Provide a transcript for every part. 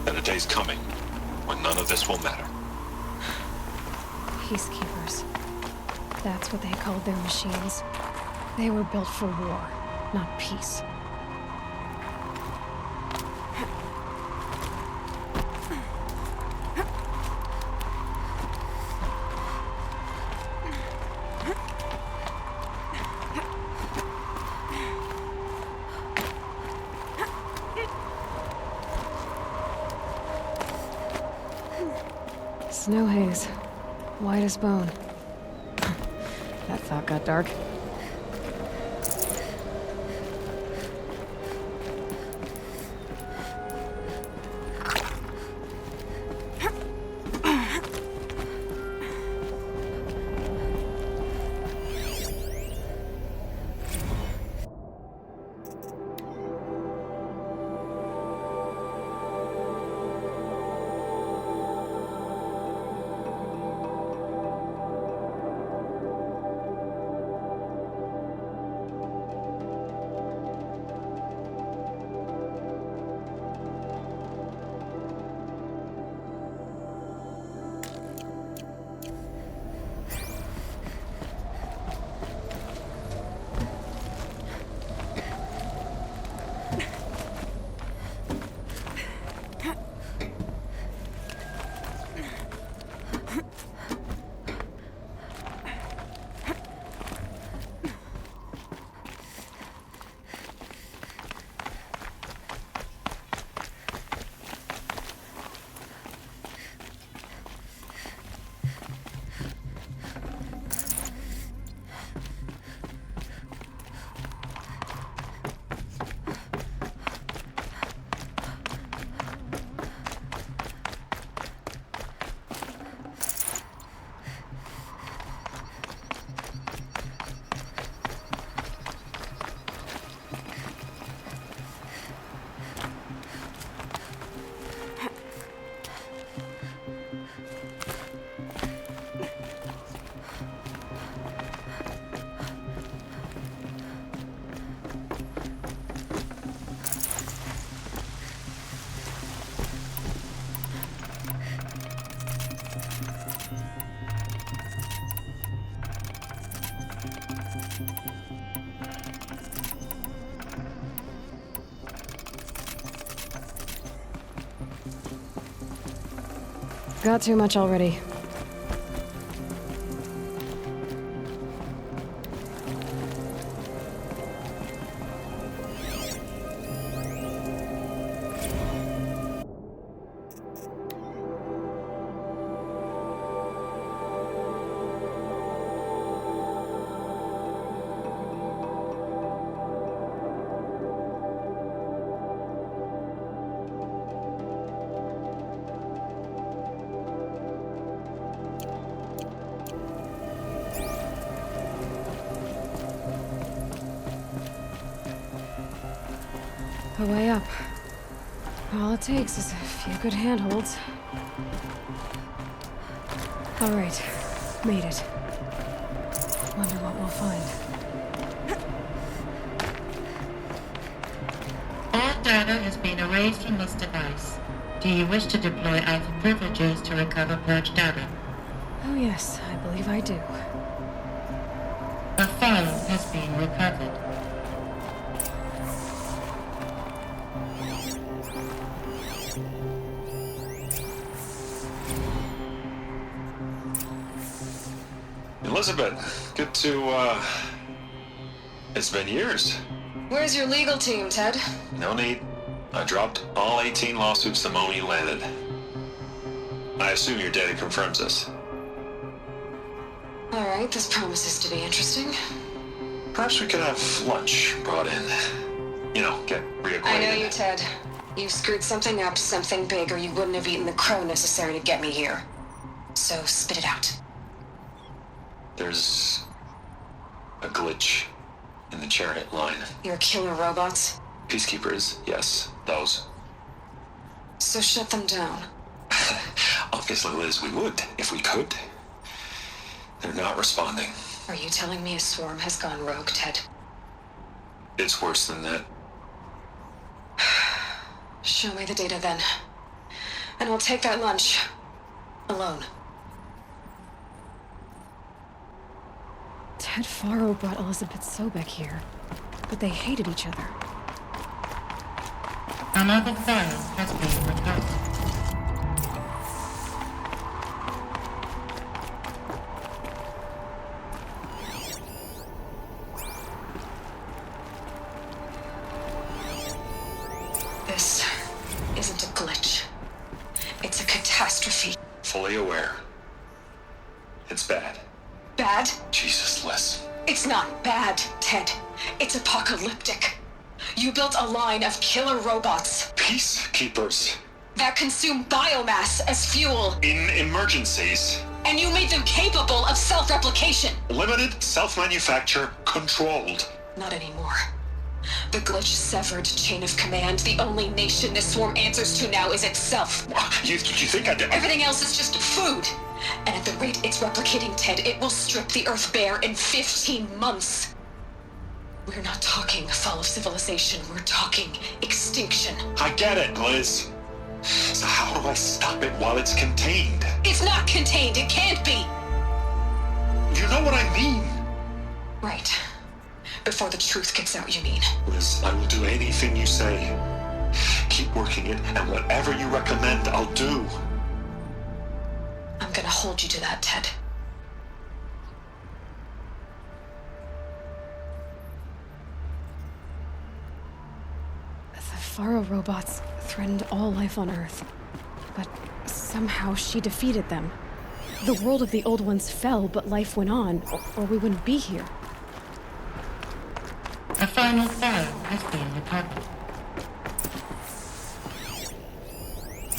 And a day's coming when none of this will matter. Peacekeepers. That's what they called their machines. They were built for war, not peace. Snow haze. White as bone. That thought got dark. Got too much already. A way up. All it takes is a few good handholds. All right, made it. Wonder what we'll find. All data has been erased from this device. Do you wish to deploy Alpha privileges to recover purged data? Oh yes, I believe I do. A file has been recovered. Elizabeth, good to, it's been years. Where's your legal team, Ted? No need. I dropped all 18 lawsuits the moment you landed. I assume your data confirms this. All right, this promises to be interesting. Perhaps we could have lunch brought in. You know, get reacquainted. I know you, Ted. You screwed something up, something big, or you wouldn't have eaten the crow necessary to get me here. So spit it out. There's a glitch in the chariot line. Your killer robots? Peacekeepers, yes, those. So shut them down. Obviously, Liz, we would, if we could. They're not responding. Are you telling me a swarm has gone rogue, Ted? It's worse than that. Show me the data then. And I'll take that lunch. Alone. Ted Faro brought Elizabeth Sobek here, but they hated each other. Another file has been recovered. This isn't a glitch. It's a catastrophe. Fully aware. It's bad. Bad? Jesus, Liz. It's not bad, Ted. It's apocalyptic. You built a line of killer robots Peacekeepers. that consume biomass as fuel, In emergencies. and you made them capable of self-replication. Limited, self-manufacture, controlled. Not anymore. The glitch severed chain of command. The only nation this swarm answers to now is itself. You think I did? Everything else is just food. And at the rate it's replicating, Ted, it will strip the Earth bare in 15 months. We're not talking fall of civilization. We're talking extinction. I get it, Liz. So how do I stop it while it's contained? It's not contained. It can't be. You know what I mean? Right. Before the truth gets out, you mean? Liz, I will do anything you say. Keep working it, and whatever you recommend, I'll do. I'm gonna hold you to that, Ted. The Faro robots threatened all life on Earth, but somehow she defeated them. The world of the old ones fell, but life went on, or we wouldn't be here. A final file has been recovered.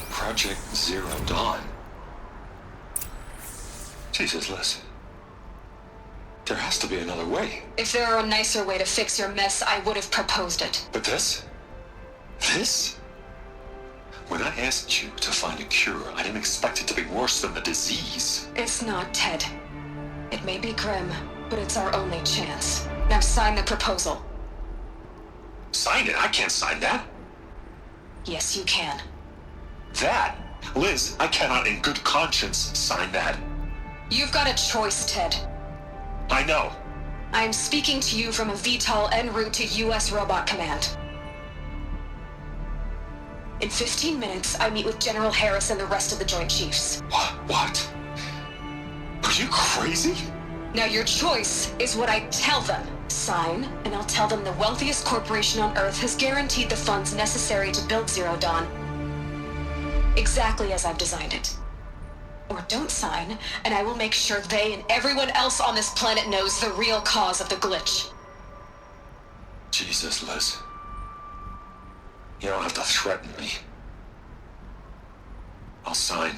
Project Zero Dawn. Jesus, Liz. There has to be another way. If there were a nicer way to fix your mess, I would have proposed it. But this? This? When I asked you to find a cure, I didn't expect it to be worse than the disease. It's not, Ted. It may be grim, but it's our only chance. Now sign the proposal. Sign it? I can't sign that. Yes, you can. That? Liz, I cannot in good conscience sign that. You've got a choice, Ted. I know. I am speaking to you from a VTOL en route to U.S. Robot Command. In 15 minutes, I meet with General Harris and the rest of the Joint Chiefs. What? Are you crazy? Now your choice is what I tell them. Sign, and I'll tell them the wealthiest corporation on Earth has guaranteed the funds necessary to build Zero Dawn. Exactly as I've designed it. Or don't sign, and I will make sure they and everyone else on this planet knows the real cause of the glitch. Jesus, Liz. You don't have to threaten me. I'll sign.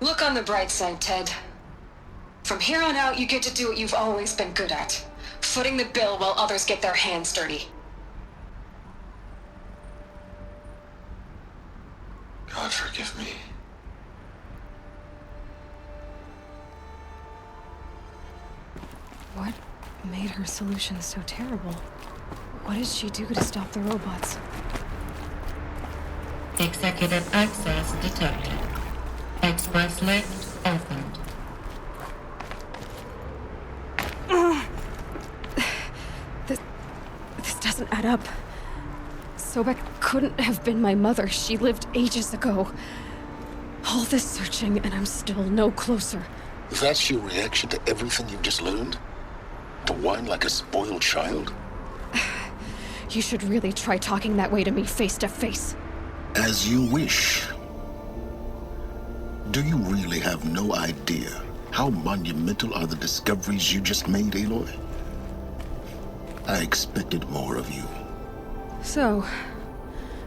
Look on the bright side, Ted. From here on out, you get to do what you've always been good at. Footing the bill while others get their hands dirty. God forgive me. What made her solution so terrible? What did she do to stop the robots? Executive access detected. Express lift opened. This doesn't add up. Sobek couldn't have been my mother. She lived ages ago. All this searching, and I'm still no closer. That's your reaction to everything you've just learned? To whine like a spoiled child? You should really try talking that way to me face to face. As you wish. Do you really have no idea how monumental are the discoveries you just made, Aloy? I expected more of you. So,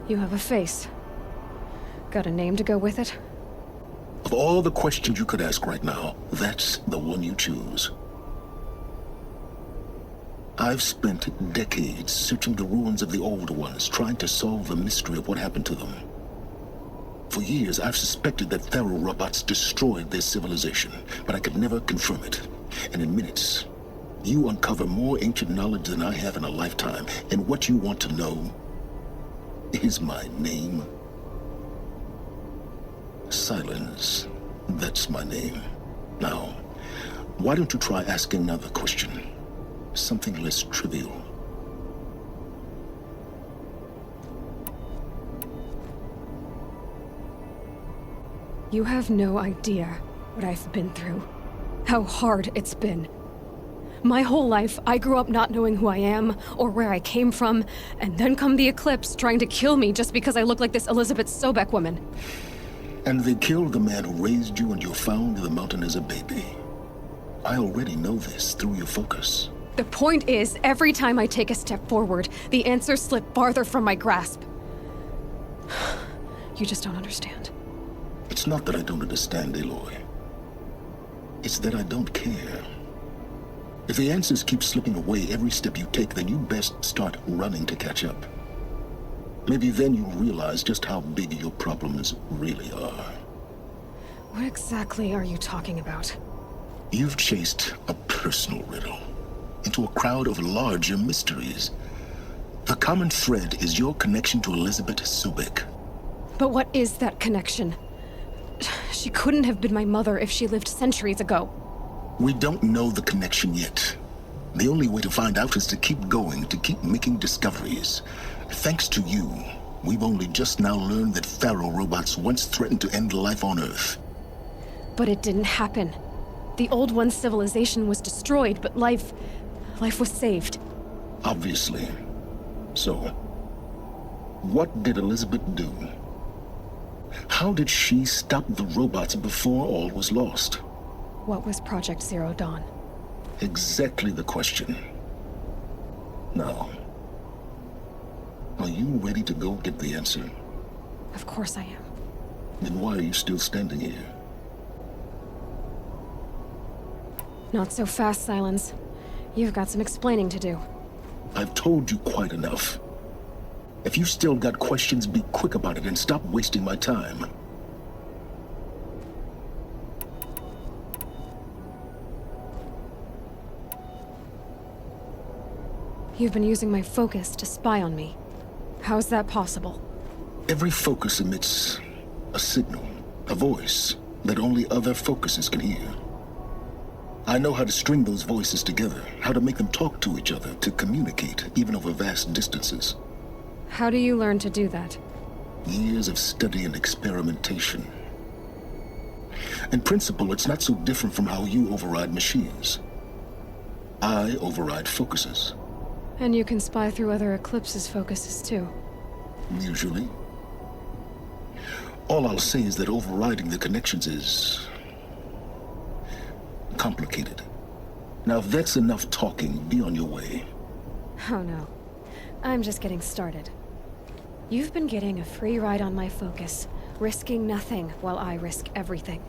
you have a face. Got a name to go with it? Of all the questions you could ask right now, that's the one you choose. I've spent decades searching the ruins of the older ones, trying to solve the mystery of what happened to them. For years, I've suspected that Faro robots destroyed their civilization, but I could never confirm it. And in minutes, You uncover more ancient knowledge than I have in a lifetime, and what you want to know is my name. Silence. That's my name. Now, why don't you try asking another question? Something less trivial. You have no idea what I've been through. How hard it's been. My whole life, I grew up not knowing who I am or where I came from, and then come the Eclipse trying to kill me just because I look like this Elizabeth Sobek woman. And they killed the man who raised you and you found in the mountain as a baby. I already know this through your focus. The point is, every time I take a step forward, the answers slip farther from my grasp. You just don't understand. It's not that I don't understand, Aloy. It's that I don't care. If the answers keep slipping away every step you take, then you best start running to catch up. Maybe then you'll realize just how big your problems really are. What exactly are you talking about? You've chased a personal riddle into a crowd of larger mysteries. The common thread is your connection to Elizabeth Sobek. But what is that connection? She couldn't have been my mother if she lived centuries ago. We don't know the connection yet. The only way to find out is to keep going, to keep making discoveries. Thanks to you, we've only just now learned that Pharaoh robots once threatened to end life on Earth. But it didn't happen. The Old One's civilization was destroyed, but life was saved. Obviously. So, what did Elizabeth do? How did she stop the robots before all was lost? What was Project Zero Dawn? Exactly the question. Now, are you ready to go get the answer? Of course I am. Then why are you still standing here? Not so fast, Silence. You've got some explaining to do. I've told you quite enough. If you still got questions, be quick about it and stop wasting my time. You've been using my focus to spy on me. How's that possible? Every focus emits a signal, a voice, that only other focuses can hear. I know how to string those voices together, how to make them talk to each other, to communicate, even over vast distances. How do you learn to do that? Years of study and experimentation. In principle, it's not so different from how you override machines. I override focuses. And you can spy through other Eclipse's focuses too. Usually. All I'll say is that overriding the connections is complicated. Now, if that's enough talking, be on your way. Oh no. I'm just getting started. You've been getting a free ride on my focus, risking nothing while I risk everything.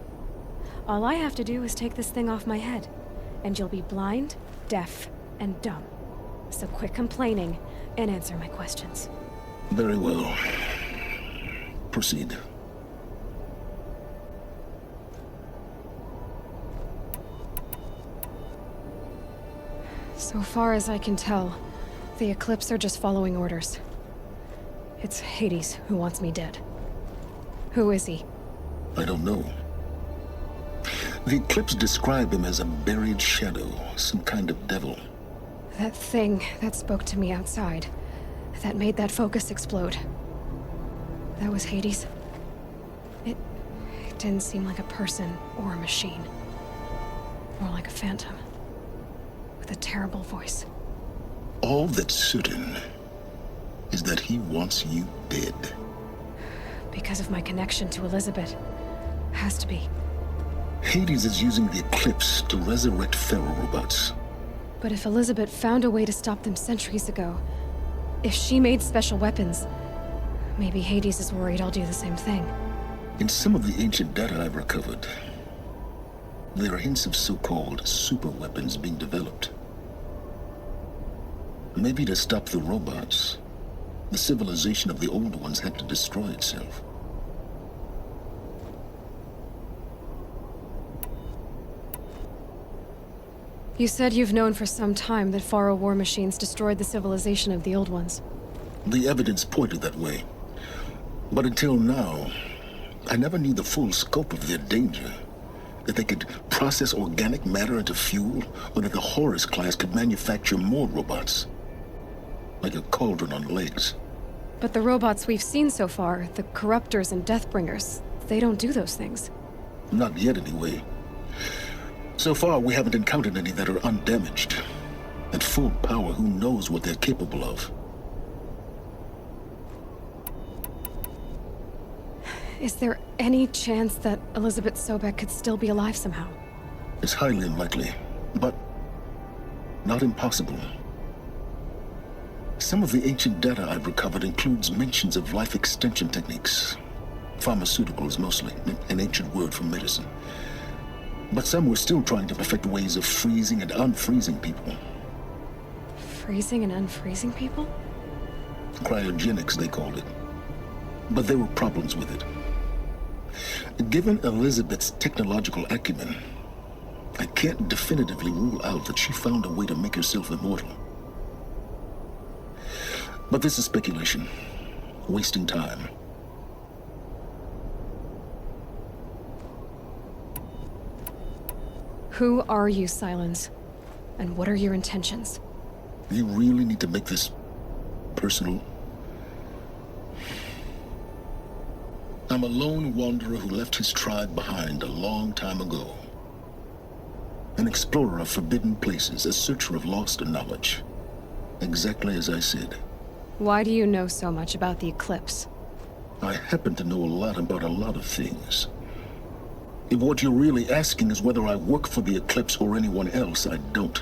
All I have to do is take this thing off my head, and you'll be blind, deaf, and dumb. So quit complaining and answer my questions. Very well. Proceed. So far as I can tell, the Eclipse are just following orders. It's Hades who wants me dead. Who is he? I don't know. The Eclipse describe him as a buried shadow, some kind of devil. That thing that spoke to me outside, that made that focus explode. That was Hades. It didn't seem like a person or a machine. More like a phantom. With a terrible voice. All that's certain is that he wants you dead. Because of my connection to Elizabeth. Has to be. Hades is using the Eclipse to resurrect Pharaoh robots. But if Elizabeth found a way to stop them centuries ago, if she made special weapons, maybe Hades is worried I'll do the same thing. In some of the ancient data I've recovered, there are hints of so-called super weapons being developed. Maybe to stop the robots, the civilization of the old ones had to destroy itself. You said you've known for some time that Faro war machines destroyed the civilization of the Old Ones. The evidence pointed that way. But until now, I never knew the full scope of their danger. That they could process organic matter into fuel, or that the Horus class could manufacture more robots. Like a cauldron on legs. But the robots we've seen so far, the Corruptors and Deathbringers, they don't do those things. Not yet, anyway. So far, we haven't encountered any that are undamaged. At full power, who knows what they're capable of? Is there any chance that Elizabeth Sobek could still be alive somehow? It's highly unlikely, but not impossible. Some of the ancient data I've recovered includes mentions of life extension techniques. Pharmaceuticals, mostly, an ancient word for medicine. But some were still trying to perfect ways of freezing and unfreezing people. Freezing and unfreezing people? Cryogenics, they called it. But there were problems with it. Given Elizabeth's technological acumen, I can't definitively rule out that she found a way to make herself immortal. But this is speculation. Wasting time. Who are you, Silence? And what are your intentions? You really need to make this personal? I'm a lone wanderer who left his tribe behind a long time ago. An explorer of forbidden places, a searcher of lost knowledge. Exactly as I said. Why do you know so much about the eclipse? I happen to know a lot about a lot of things. If what you're really asking is whether I work for the eclipse or anyone else, I don't.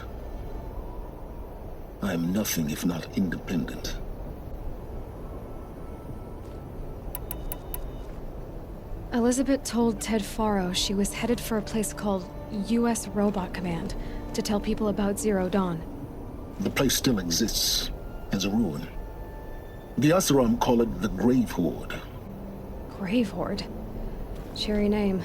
I am nothing if not independent. Elizabeth told Ted Faro she was headed for a place called U.S. Robot Command to tell people about Zero Dawn. The place still exists, as a ruin. The Asuram call it the Grave Horde. Grave Horde? Cheery name.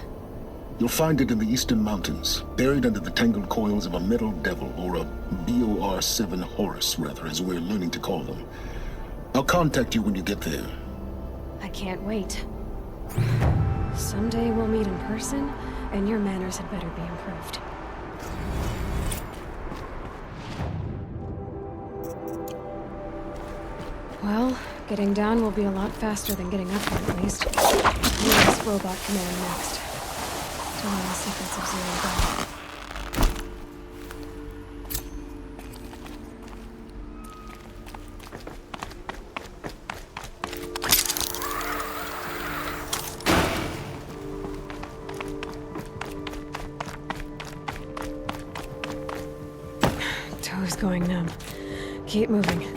You'll find it in the Eastern Mountains, buried under the tangled coils of a metal devil, or a BOR-7 Horus, rather, as we're learning to call them. I'll contact you when you get there. I can't wait. Someday we'll meet in person, and your manners had better be improved. Well, getting down will be a lot faster than getting up here, at least. U.S. Robot Command next. To learn the secrets of Zero Dawn. Toes going numb. Keep moving.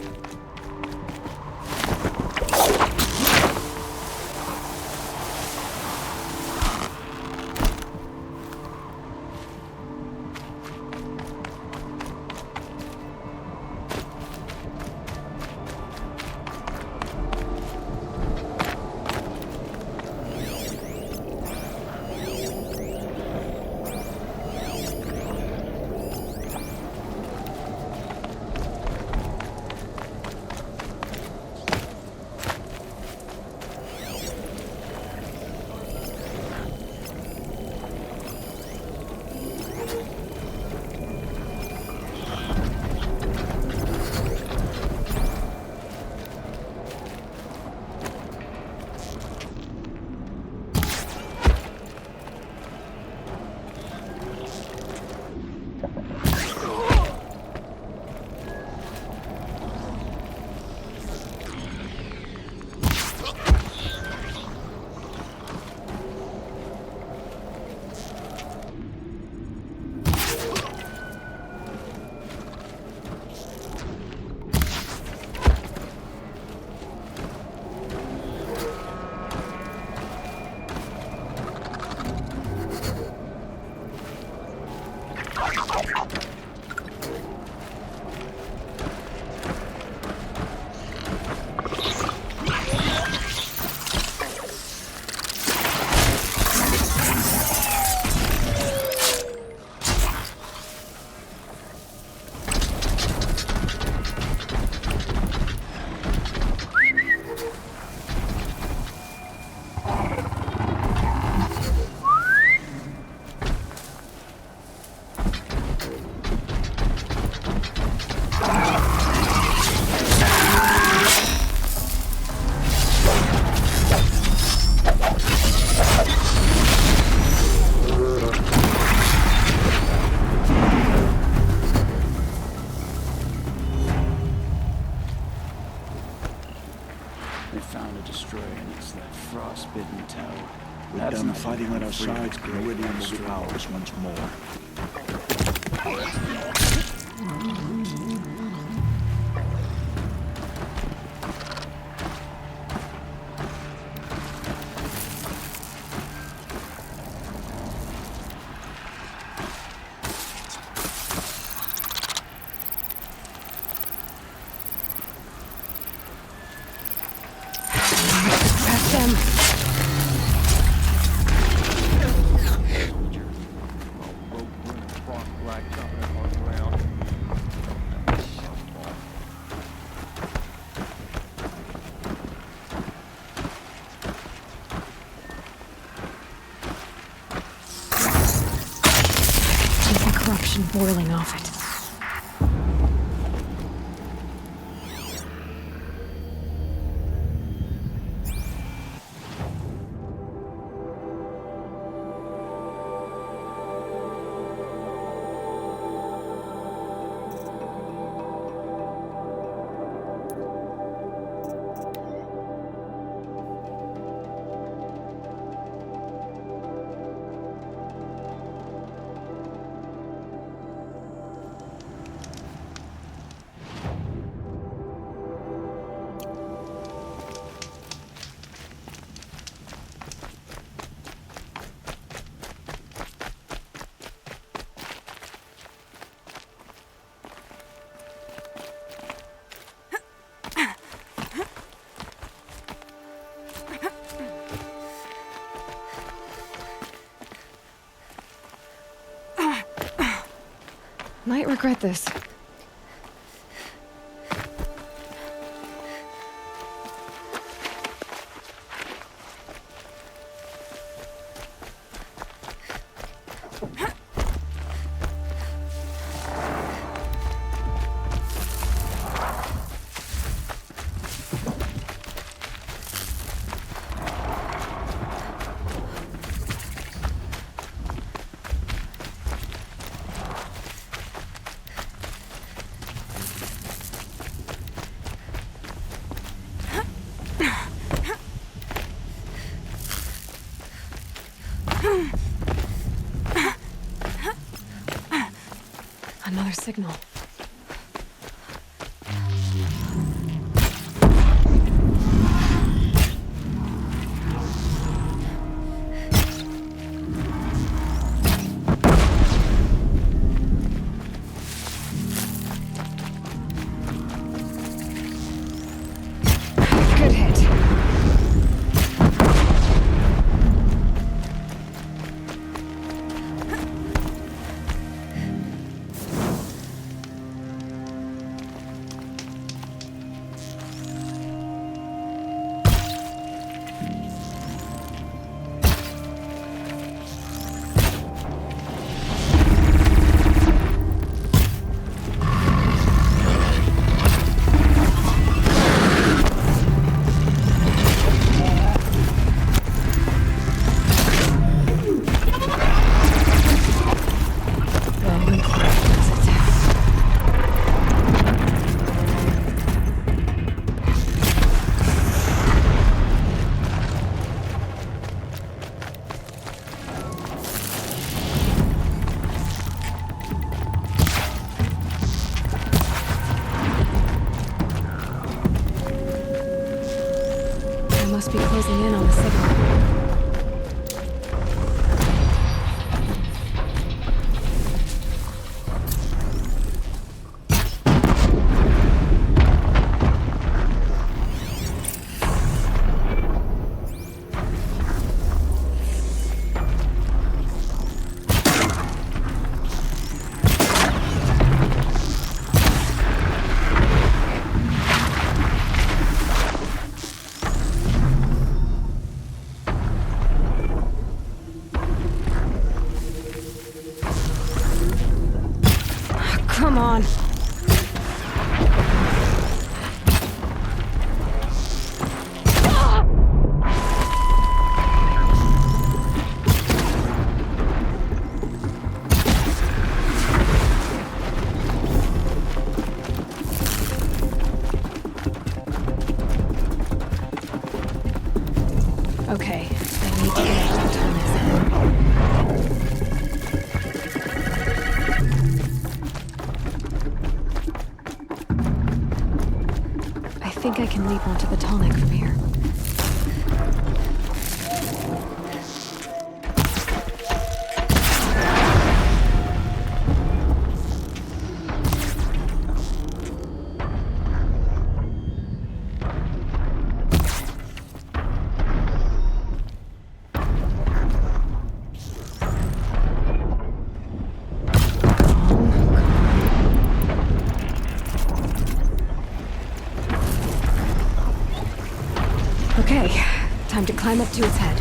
They found a destroyer, and it's that frostbitten tower. We're done fighting on our sides, Meridian will be ours once more. Boiling off it. Might regret this. Another signal. Good hit. Must be closing in on the signal. Okay, I need to get to the tunnels. I think I can leap onto the tonic from here. Okay, time to climb up to its head.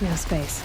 No space.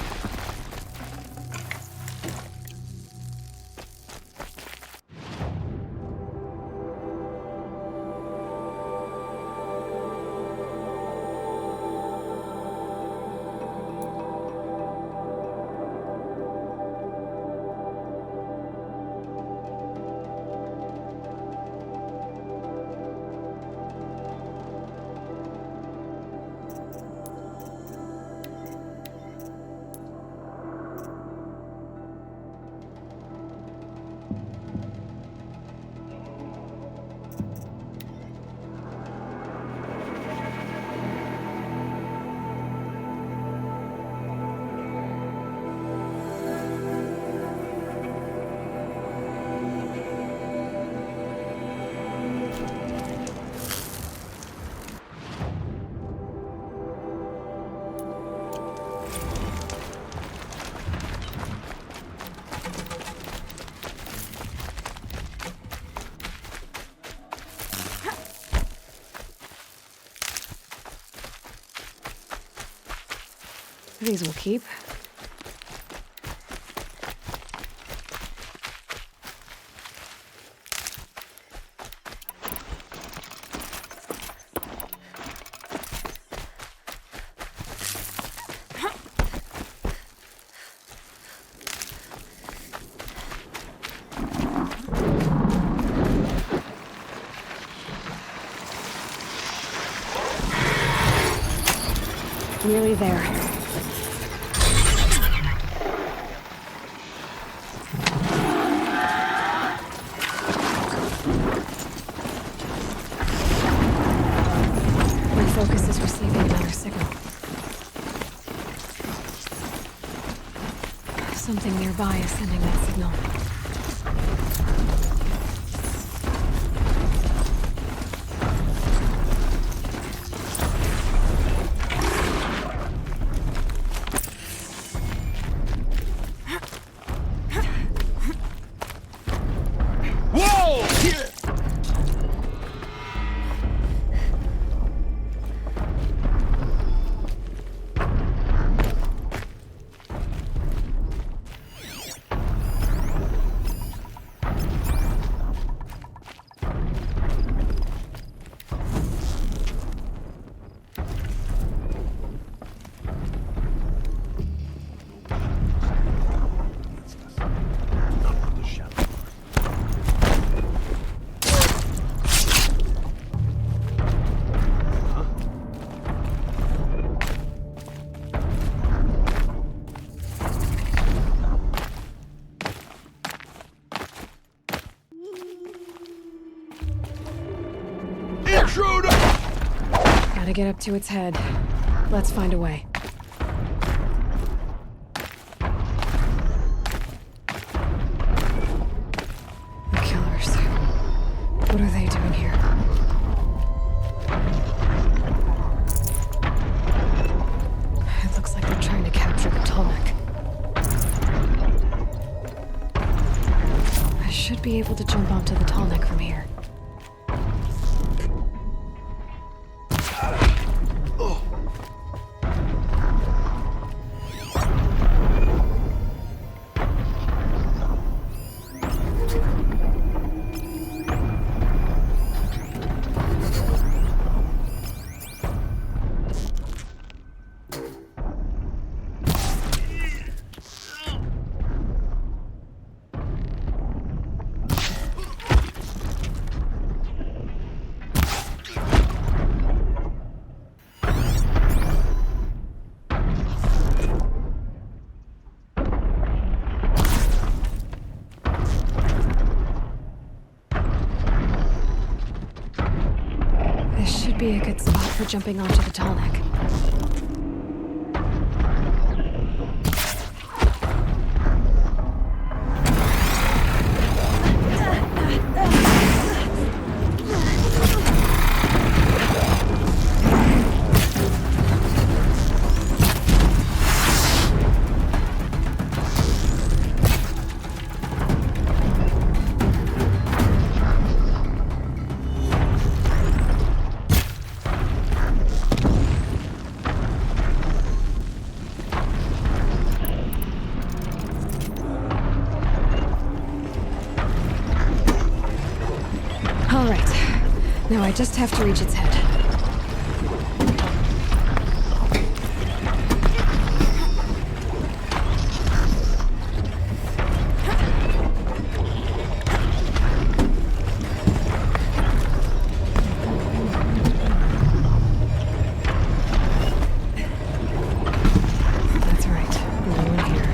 These will keep. Nearly there. My focus is receiving another signal. Something nearby is sending that signal. Gotta get up to its head. Let's find a way. The killers. What are they doing here? It looks like they're trying to capture the Tallneck. I should be able to jump onto the Tallneck from here. Be a good spot for jumping onto the Tallneck. All right. Now I just have to reach its head. That's right. No one here.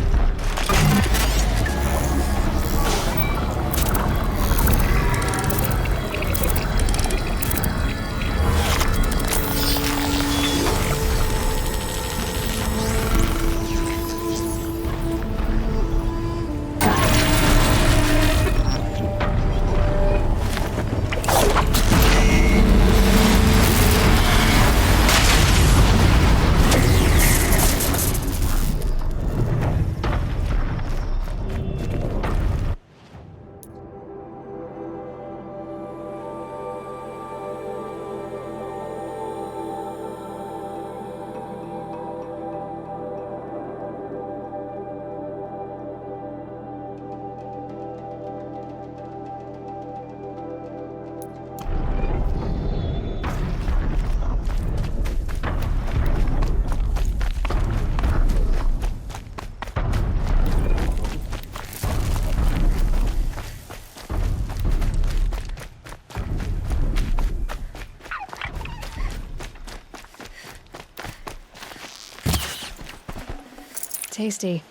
Tasty.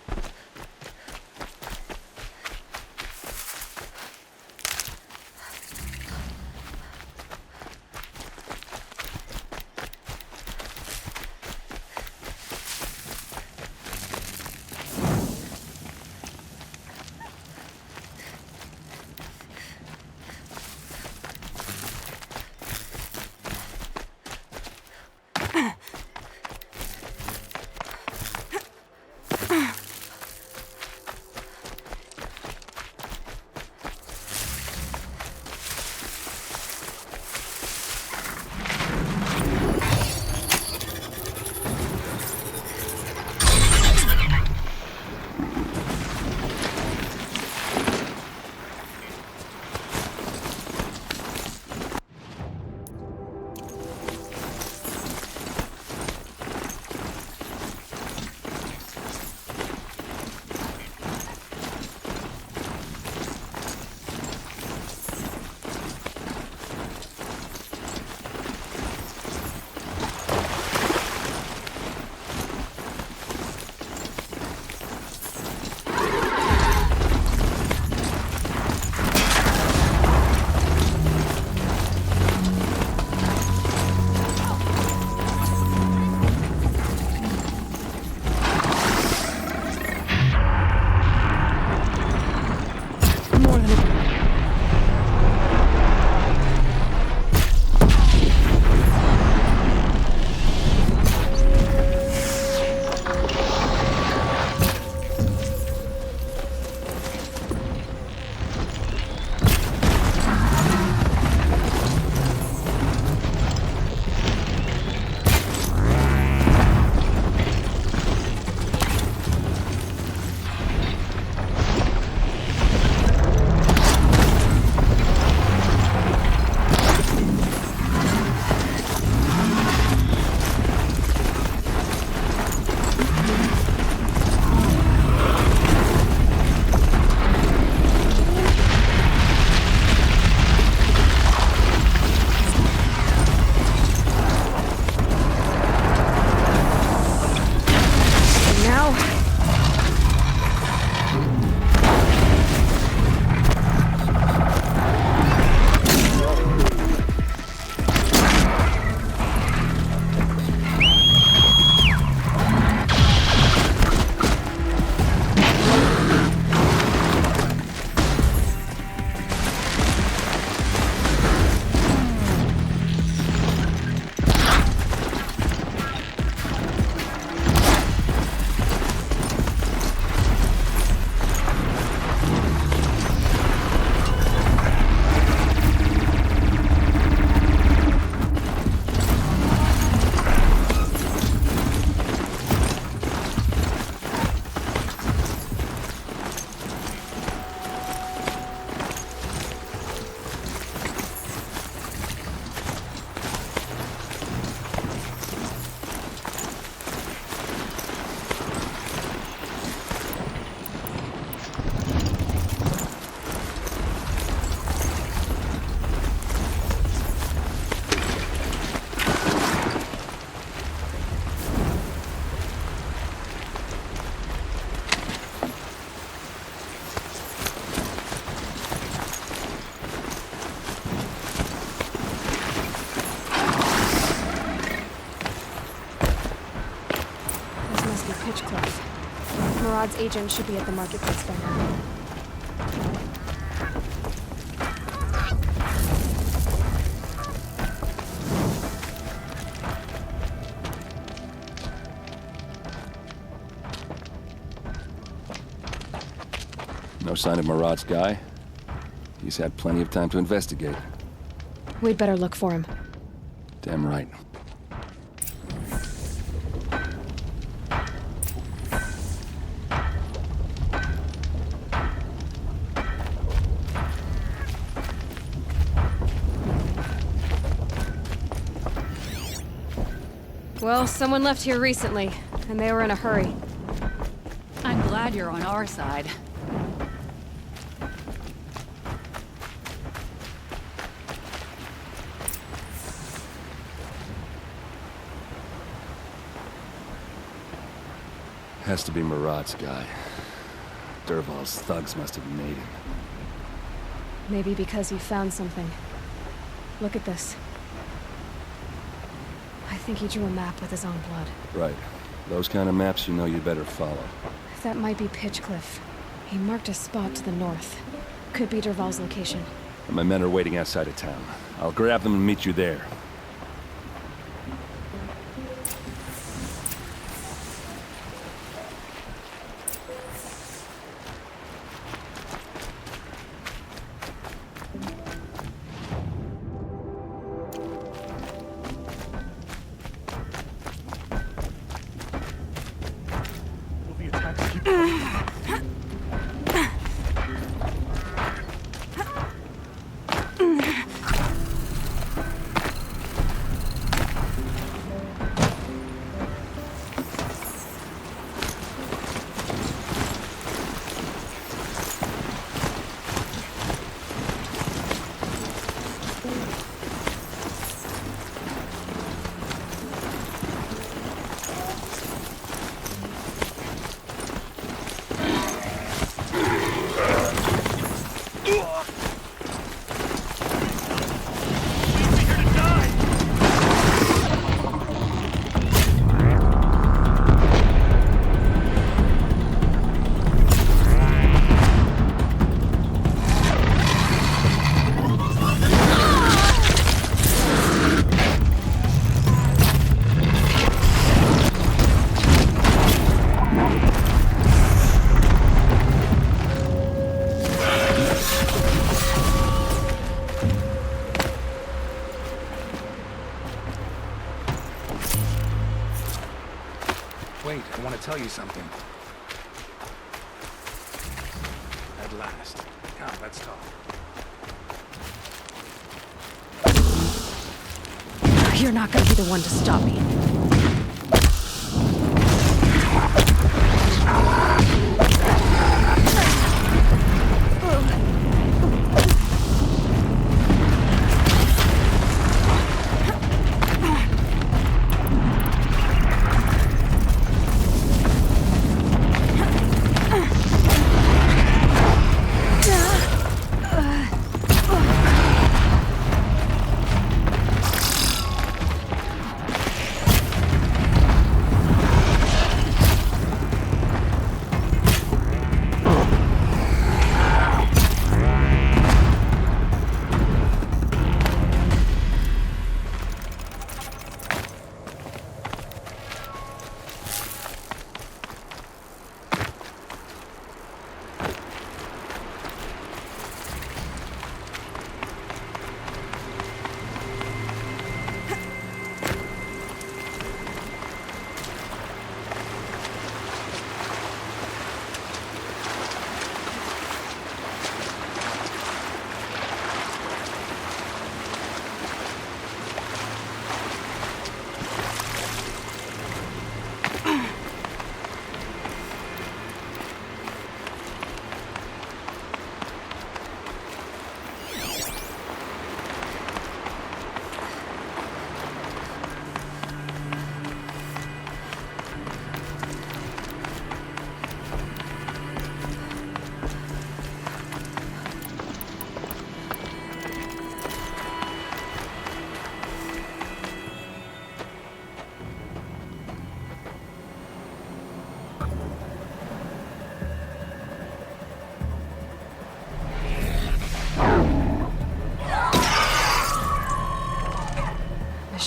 Marad's agent should be at the marketplace by now. No sign of Marad's guy? He's had plenty of time to investigate. We'd better look for him. Damn right. Well, someone left here recently, and they were in a hurry. I'm glad you're on our side. Has to be Marad's guy. Dervahl's thugs must have made him. Maybe because he found something. Look at this. I think he drew a map with his own blood. Right. Those kind of maps you know you better follow. That might be Pitchcliff. He marked a spot to the north. Could be Dervahl's location. My men are waiting outside of town. I'll grab them and meet you there. Wait, I want to tell you something. At last. Come, let's talk. You're not gonna be the one to stop me.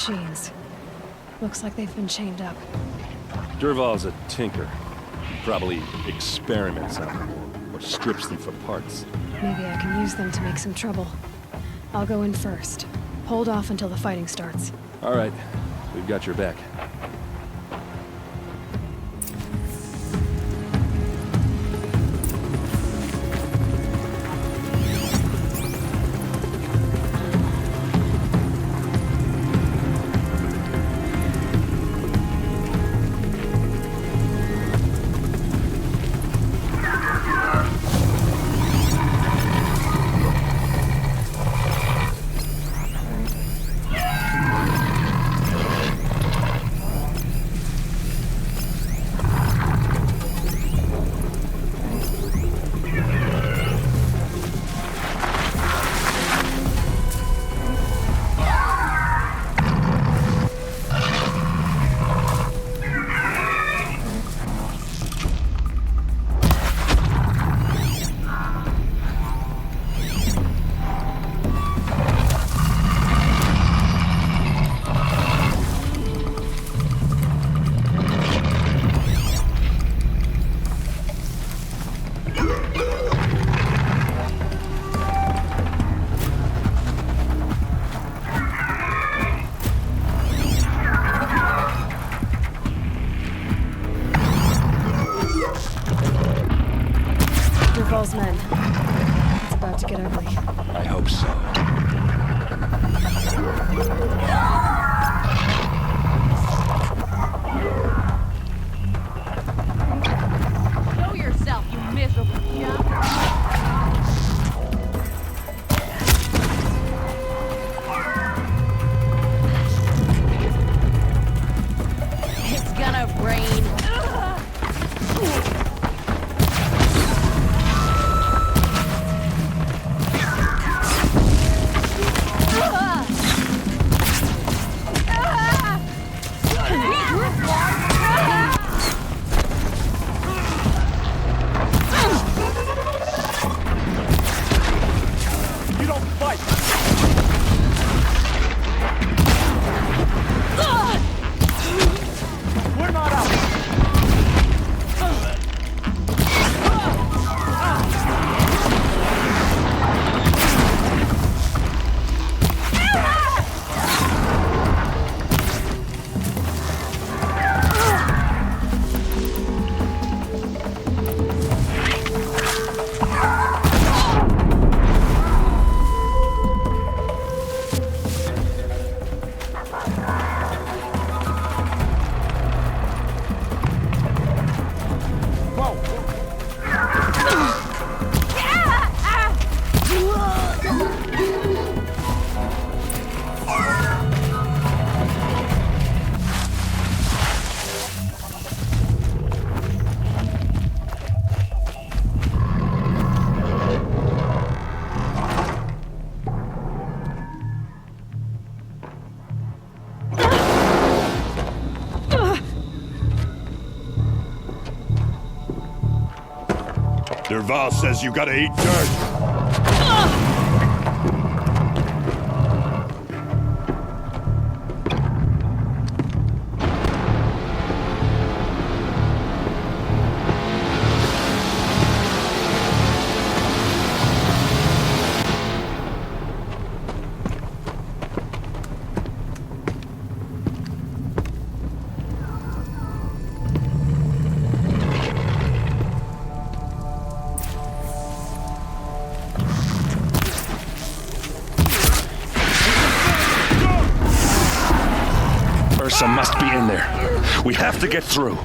machines. Looks like they've been chained up. Dervahl's a tinker. He probably experiments on them, or strips them for parts. Maybe I can use them to make some trouble. I'll go in first. Hold off until the fighting starts. All right, we've got your back. Revolves men. It's about to get ugly. I hope so. Show yourself, you miserable chump. It's gonna rain. Dervahl says you gotta eat dirt. Ursa must be in there. We have to get through.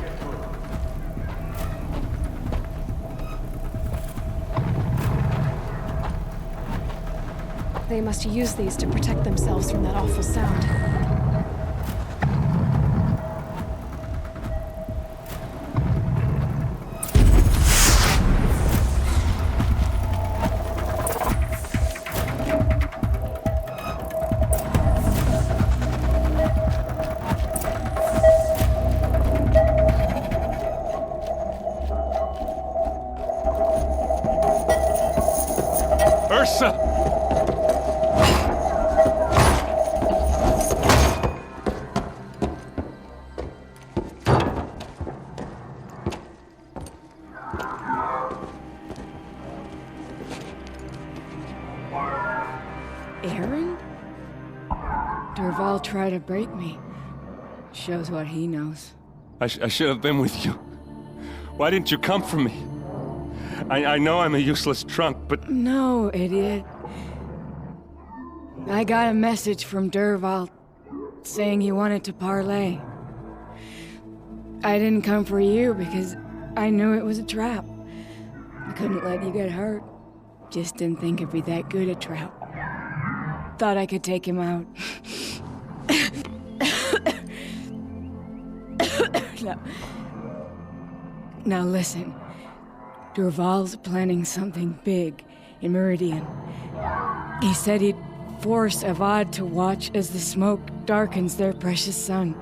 They must use these to protect themselves from that awful sound. Ursa! Dervahl tried to break me. Shows what he knows. I should have been with you. Why didn't you come for me? I know I'm a useless trunk, but... No, idiot. I got a message from Dervahl saying he wanted to parlay. I didn't come for you because I knew it was a trap. I couldn't let you get hurt. Just didn't think it'd be that good a trap. Thought I could take him out. Now listen. Dervahl's planning something big in Meridian. He said he'd force Avad to watch as the smoke darkens their precious sun.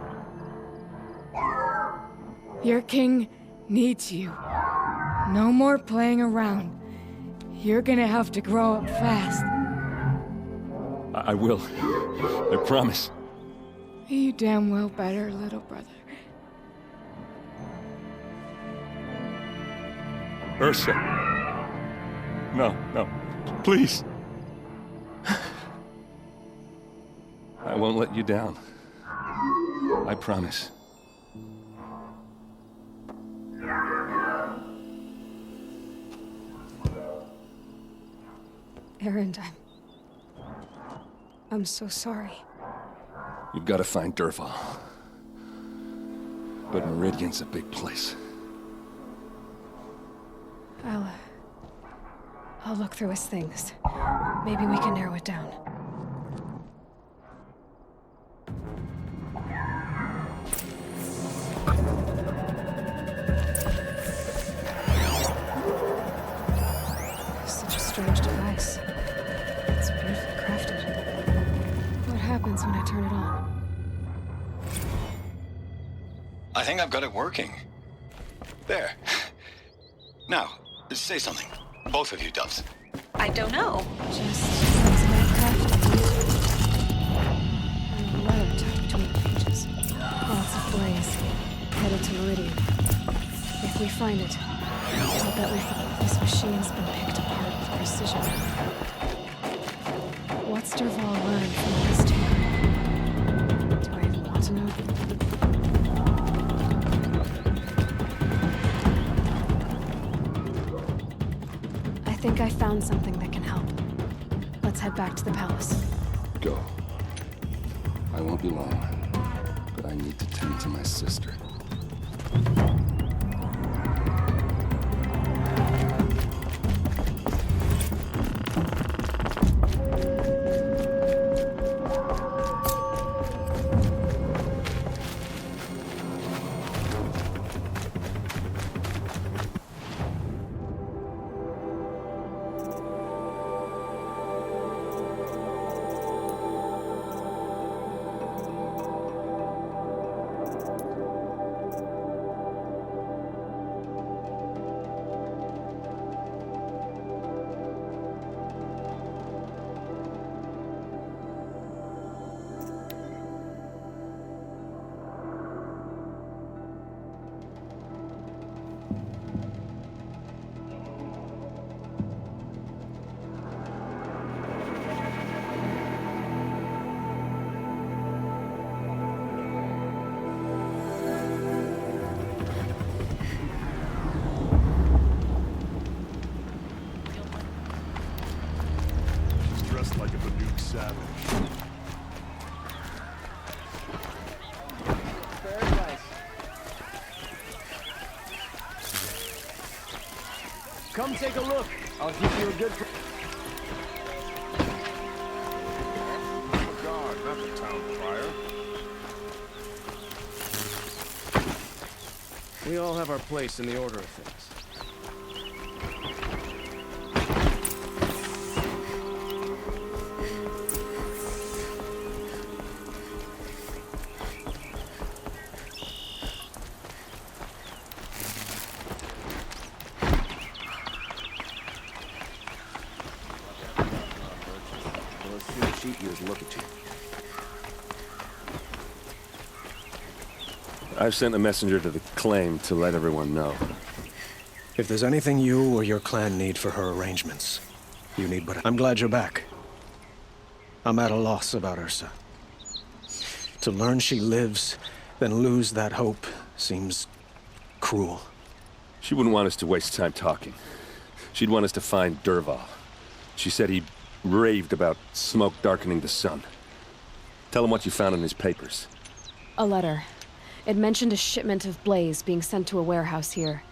Your king needs you. No more playing around. You're gonna have to grow up fast. I will. I promise. You damn well better, little brother. Ursa. No, please. I won't let you down. I promise. Erend, I'm so sorry. You've got to find Dervahl. But Meridian's a big place. I'll look through his things. Maybe we can narrow it down. Such a strange device. It's beautifully crafted. What happens when I turn it on? I think I've got it working. There. Now, say something. Both of you, Doves. I don't know. Just sounds about crafted. And a letter tucked between the pages. Lots of blaze. Headed to Meridian. If we find it, I'll bet this machine's been picked apart with precision. What's Dervahl learned from this tale? Do I even want to know? I think I found something that can help. Let's head back to the palace. Go. I won't be long, but I need to tend to my sister. Like a Banuk savage. Very nice. Come take a look. I'll give you a good... Oh God, not the town crier. We all have our place in the order of things. Look at you. I've sent a messenger to the claim to let everyone know. If there's anything you or your clan need for her arrangements, you need but... I'm glad you're back. I'm at a loss about Ursa. To learn she lives, then lose that hope seems cruel. She wouldn't want us to waste time talking. She'd want us to find Dervahl. She said he raved about smoke darkening the sun. Tell him what you found in his papers. A letter. It mentioned a shipment of blaze being sent to a warehouse here.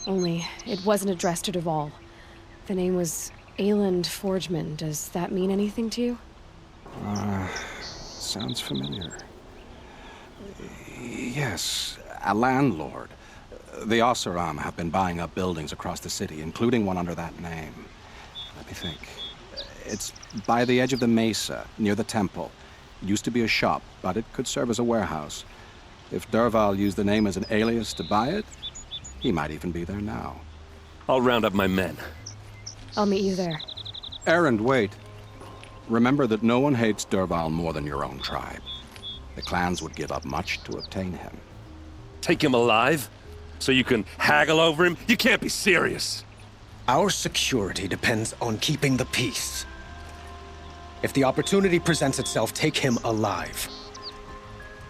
Only, it wasn't addressed to Dervahl. The name was Ayland Forgeman. Does that mean anything to you? Sounds familiar. Yes, a landlord. The Oseram have been buying up buildings across the city, including one under that name. Let me think. It's by the edge of the mesa, near the temple. It used to be a shop, but it could serve as a warehouse. If Dervahl used the name as an alias to buy it, he might even be there now. I'll round up my men. I'll meet you there. Erend, wait. Remember that no one hates Dervahl more than your own tribe. The clans would give up much to obtain him. Take him alive? So you can haggle over him? You can't be serious. Our security depends on keeping the peace. If the opportunity presents itself, take him alive.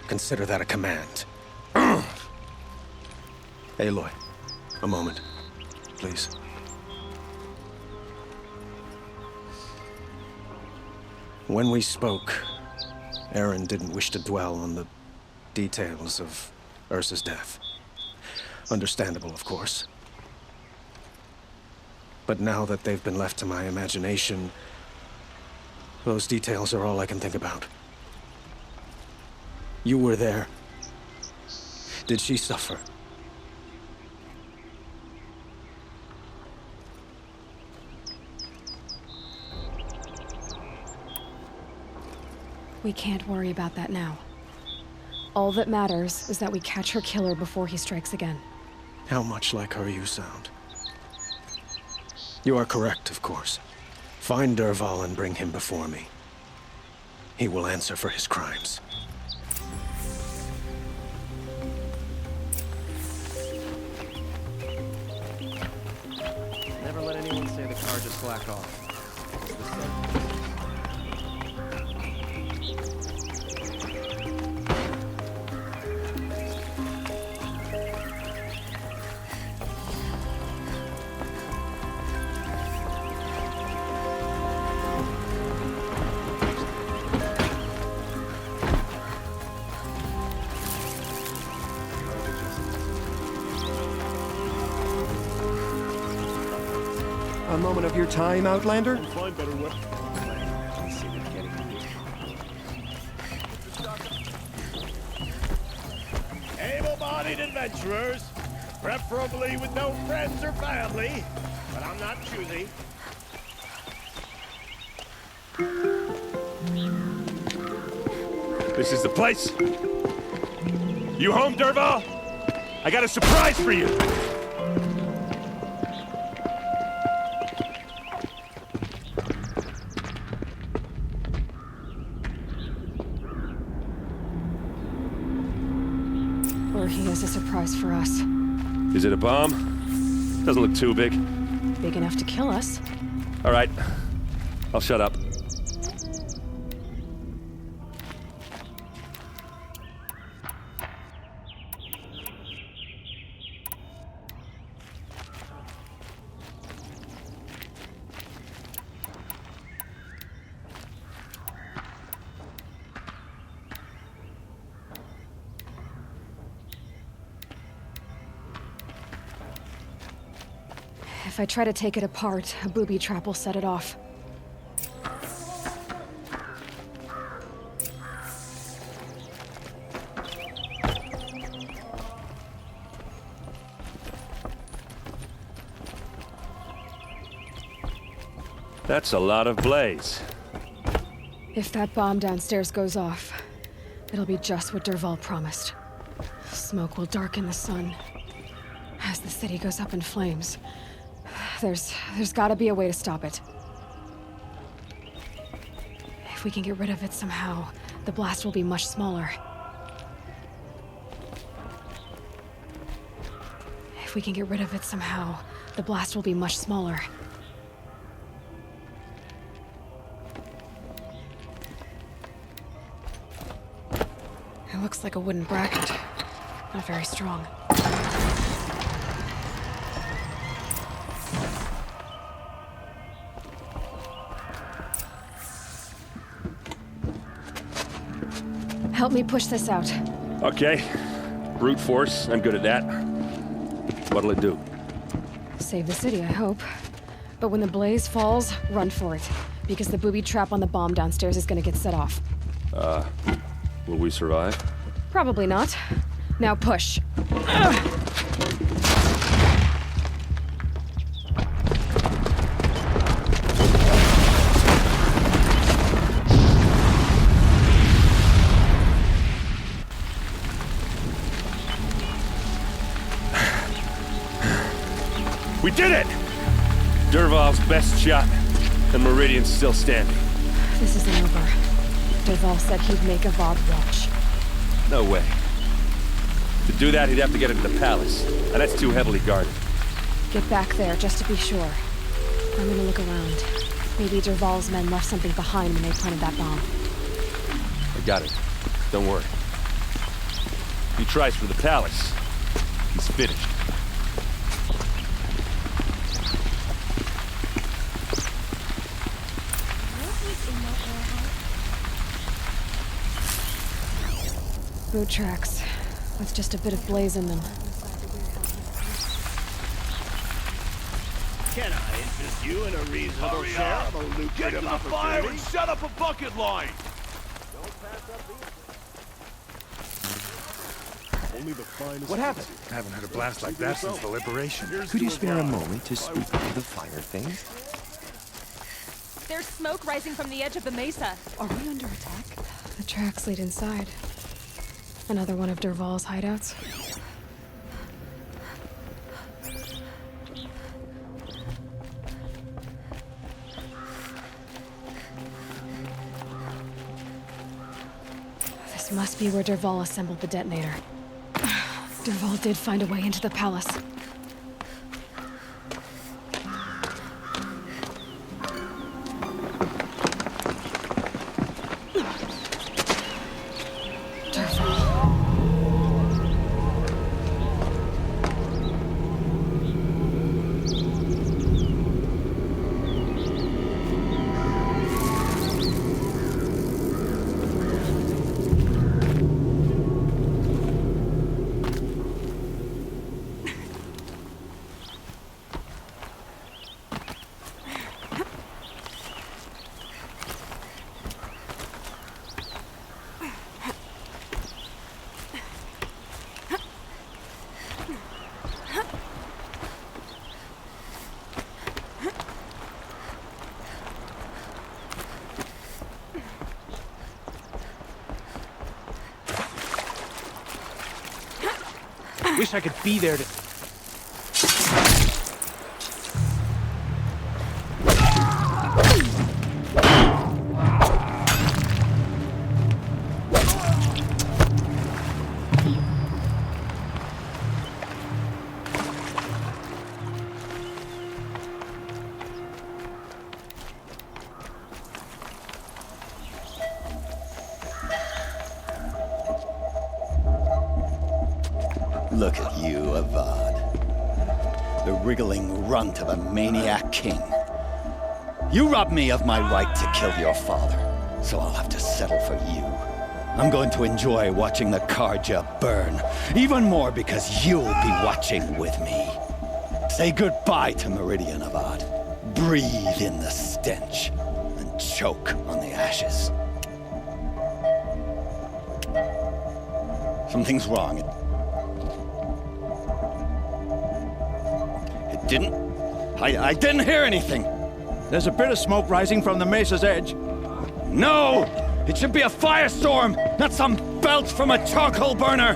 Consider that a command. Aloy, a moment, please. When we spoke, Aaron didn't wish to dwell on the details of Ursa's death. Understandable, of course. But now that they've been left to my imagination, those details are all I can think about. You were there. Did she suffer? We can't worry about that now. All that matters is that we catch her killer before he strikes again. How much like her you sound. You are correct, of course. Find Dervahl and bring him before me. He will answer for his crimes. Never let anyone say the car just slacked off. A moment of your time, Outlander? Find better weapons. Able-bodied adventurers, preferably with no friends or family, but I'm not choosy. This is the place. You home, Dervahl? I got a surprise for you. Or he has a surprise for us. Is it a bomb? Doesn't look too big. Big enough to kill us. All right. I'll shut up. If I try to take it apart, a booby trap will set it off. That's a lot of blaze. If that bomb downstairs goes off, it'll be just what Dervahl promised. Smoke will darken the sun. As the city goes up in flames, there's gotta be a way to stop it. If we can get rid of it somehow, the blast will be much smaller. If we can get rid of it somehow, the blast will be much smaller. It looks like a wooden bracket. Not very strong. Help me push this out. Okay. Brute force, I'm good at that. What'll it do? Save the city, I hope. But when the blaze falls, run for it. Because the booby trap on the bomb downstairs is gonna get set off. Will we survive? Probably not. Now push. We did it! Derval's best shot, and Meridian's still standing. This isn't over. Derval said he'd make a VOD watch. No way. To do that, he'd have to get into the palace, and that's too heavily guarded. Get back there, just to be sure. I'm gonna look around. Maybe Derval's men left something behind when they planted that bomb. I got it. Don't worry. If he tries for the palace, he's finished. Boot tracks, with just a bit of blaze in them. Can I interest you in a reasonable share of a lucrative Get to the fire and set up a bucket line! Only the finest. What happened? I haven't heard a blast like that since the liberation. Could you spare a moment to speak to the fire thing? There's smoke rising from the edge of the mesa. Are we under attack? The tracks lead inside. Another one of Derval's hideouts. This must be where Derval assembled the detonator. Derval did find a way into the palace. Wish I could be there to... Look at you, Avad. The wriggling runt of a maniac king. You robbed me of my right to kill your father, so I'll have to settle for you. I'm going to enjoy watching the Karja burn, even more because you'll be watching with me. Say goodbye to Meridian, Avad. Breathe in the stench, and choke on the ashes. Something's wrong. I didn't hear anything. There's a bit of smoke rising from the mesa's edge. No! It should be a firestorm, not some belch from a charcoal burner!